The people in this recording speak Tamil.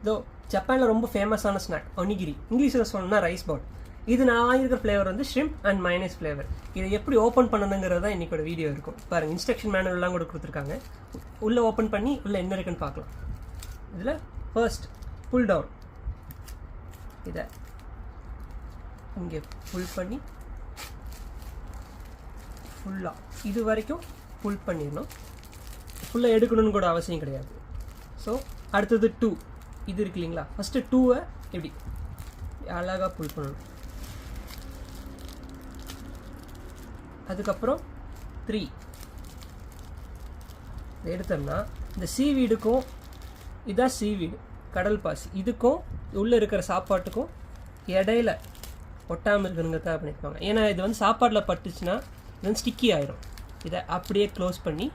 இதோ ஜப்பானில் ரொம்ப ஃபேமஸான ஸ்நாக் ஒனிகிரி, இங்கிலீஷில் சொல்லணும்னா ரைஸ் பால். இது நான் வாங்கியிருக்கிற ஃப்ளேவர் வந்து ஷ்ரிம்ப் அண்ட் மைனஸ் ஃப்ளேவர். இதை எப்படி ஓப்பன் பண்ணணுங்கிறது தான் இன்றைக்கோட வீடியோ இருக்கும். பாருங்கள், இன்ஸ்ட்ரக்ஷன் மேனுவல்லாம் கூட கொடுத்துருக்காங்க. உள்ளே ஓப்பன் பண்ணி உள்ளே என்ன இருக்குன்னு பார்க்கலாம். இதில் ஃபர்ஸ்ட் புல் டவுன், இதை இங்கே புல் பண்ணி ஃபுல்லாக இது வரைக்கும் புல் பண்ணிடணும். ஃபுல்லாக எடுக்கணும்னு கூட அவசியம் கிடையாது. ஸோ அடுத்தது 2 இது இருக்கு இல்லைங்களா, ஃபஸ்ட்டு 2வை எப்படி அழகாக புல் பண்ணணும். அதுக்கப்புறம் 3 எடுத்தோம்னா இந்த சீவீடுக்கும், இதான் சீவீடு கடல் பாசி, இதுக்கும் உள்ளே இருக்கிற சாப்பாட்டுக்கும் இடையில ஒட்டாமல் இருக்கணுங்கிறத பண்ணியிருப்பாங்க. ஏன்னா இது வந்து சாப்பாட்டில் பட்டுச்சுன்னா இது வந்து ஸ்டிக்கி ஆயிரும். இதை அப்படியே க்ளோஸ் பண்ணி